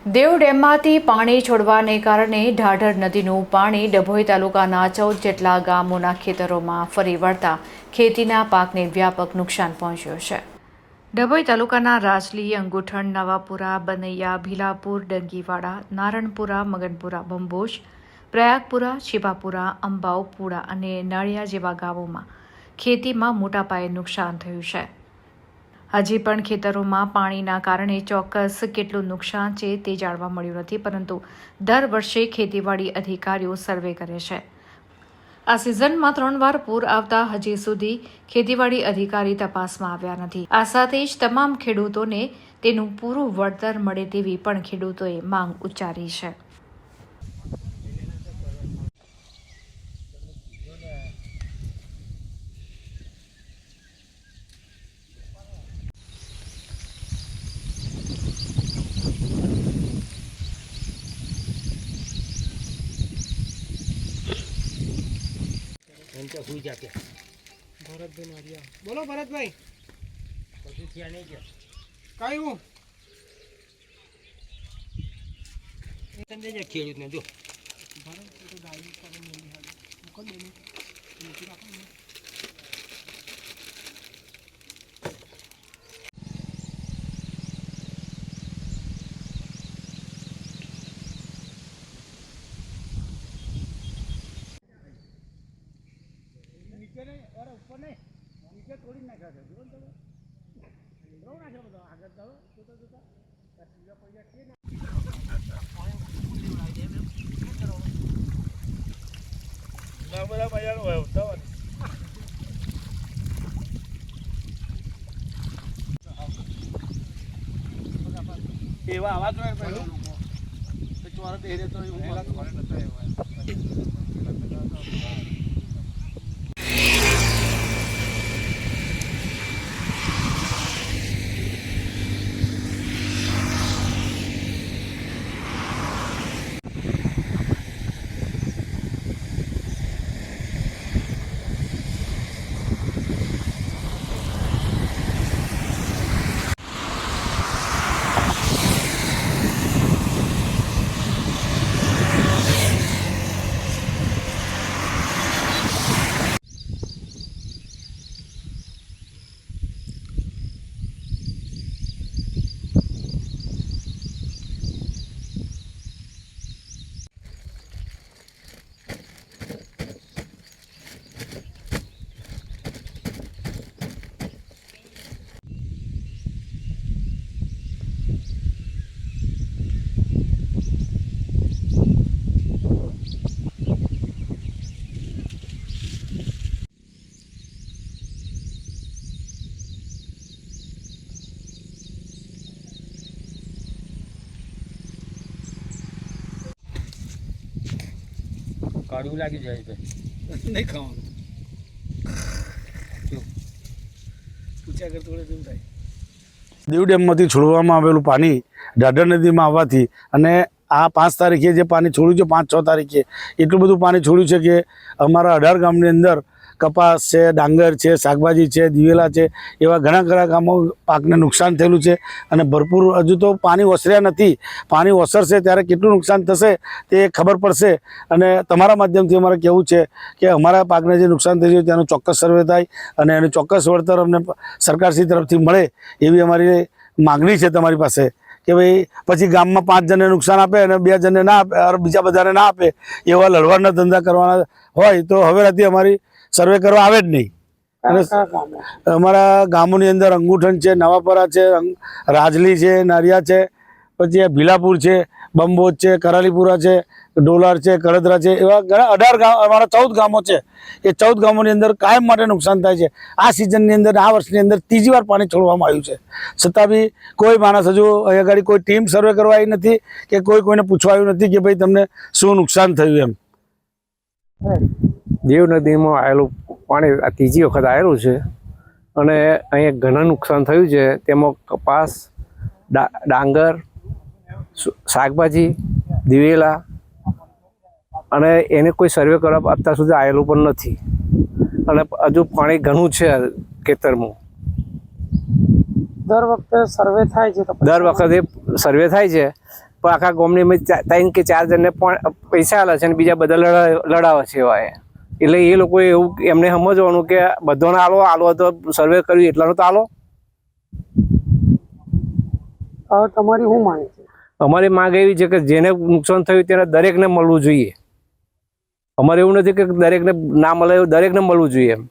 દેવ ડેમમાંથી પાણી છોડવાને કારણે ઢાઢર નદીનું પાણી ડભોઈ તાલુકાના 14 જેટલા ગામોના ખેતરોમાં ફરી વળતા ખેતીના પાકને વ્યાપક નુકસાન પહોંચ્યું છે। ડભોઈ તાલુકાના રાજલી, અંગુઠણ, નવાપુરા, બનૈયા, ભીલાપુર, ડંગીવાડા, નારણપુરા, મગનપુરા, બંબોશ, પ્રયાગપુરા, શિવાપુરા, અંબાવપુરા અને નળિયા જેવા ગામોમાં ખેતીમાં મોટા પાયે નુકસાન થયું છે। હજી પણ ખેતરોમાં પાણીના કારણે ચોક્કસ કેટલું નુકસાન છે તે જાણવા મળ્યું નથી, પરંતુ દર વર્ષે ખેતીવાડી અધિકારીઓ સર્વે કરે છે। આ સિઝનમાં 3 વાર પૂર આવતા હજી સુધી ખેતીવાડી અધિકારી તપાસમાં આવ્યા નથી। આ સાથે જ તમામ ખેડૂતોને તેનું પૂરું વળતર મળે તેવી પણ ખેડૂતોએ માંગ ઉચ્ચારી છે। हुई जाके भरत भाई मारिया बोलो भरत भाई कभी किया नहीं क्या काई हूँ समझे जा खेल ने जो भरत तो डाली पर नहीं है मुकल देने नीचे रखो ना नीचे नहीं और ऊपर नहीं नीचे थोड़ी ना कर दो रो ना चलो तो आगे जाओ तो सीधा पैसा के ना नर्मदा पैसा नो है तो एवा आवाज में पहले तो चोरा तेरे तो ऊपर तुम्हारे नता है काढ़ू लागी जाए पे नहीं खाऊं क्यों पूछा कर थोड़े दूर થાય દેવ ડેમમાંથી છોડવામાં આવેલું પાણી ઢાઢર નદીમાં આવવાથી અને આ 5 તારીખે જે પાણી છોડ્યું છે 5-6 તારીખે એટલું બધું પાણી છોડ્યું છે કે અમારા 18 ગામની અંદર કપાસ છે, ડાંગર છે, શાકભાજી છે, દિવેલા છે, એવા ઘણા ખરા ગામો પાકને નુકસાન થયેલું છે અને ભરપૂર હજુ તો પાણી ઓસર્યા નથી। પાણી ઓસરશે ત્યારે કેટલું નુકસાન થશે તે ખબર પડશે અને તમારા માધ્યમથી અમારે કહેવું છે કે અમારા પાકને જે નુકસાન થયું છે તેનું ચોક્કસ સર્વે થાય અને એનું ચોક્કસ વળતર અમને સરકારશ્રી તરફથી મળે એવી અમારી માગણી છે તમારી પાસે કે ભાઈ પછી ગામમાં 5 જણને નુકસાન આપે અને 2 જણને ના આપે અને બીજા બધાને ના આપે એવા લડવાના ધંધા કરવાના હોય તો હવેથી અમારી સર્વે કરવા આવે જ નહીં। અને અમારા ગામોની અંદર અંગુઠણ છે, નવાપરા છે, રાજલી છે, નરિયા છે, પછી ભીલાપુર છે, બંબોજ છે, કરાલીપુરા છે, ડોલાર છે, કડદરા છે, એવા ઘણા 18 ગામ અમારા 14 ગામો છે। એ 14 ગામોની અંદર કાયમ માટે નુકસાન થાય છે। આ સિઝનની અંદર આ વર્ષની અંદર 3જી વાર પાણી છોડવામાં આવ્યું છે, છતાં બી કોઈ માણસ હજુ અહીંયા આગળ કોઈ ટીમ સર્વે કરવા આવી નથી કે કોઈને પૂછવા આવ્યું નથી કે ભાઈ તમને શું નુકસાન થયું એમ। દેવ નદીમાં આવેલું પાણી આ 3જી વખત આવેલું છે અને અહીંયા ઘણા નુકસાન થયું છે। તેમાં કપાસ, ડાંગર, શાકભાજી, દિવેલા અને એને કોઈ સર્વે કરવા અત્યાર સુધી આવેલું પણ નથી અને હજુ પાણી ઘણું છે ખેતરમાં। દર વખતે સર્વે થાય છે દર વખતે સર્વે થાય છે પણ આખા ગામની અમે 3 કે 4 જણને પણ પૈસા આલે છે અને બીજા બધા લડાવે છે એવા એટલે એ લોકોએ એવું એમને સમજવાનું કે બધાને આલો તો સર્વે કર્યું એટલાનો તો આલો. હવે તમારી શું માંગ છે? અમારી માંગ એવી છે કે જેને નુકસાન થયું તેને દરેકને મળવું જોઈએ. અમારે એવું નથી કે દરેકને ના મળે, એવું દરેકને મળવું જોઈએ એમ.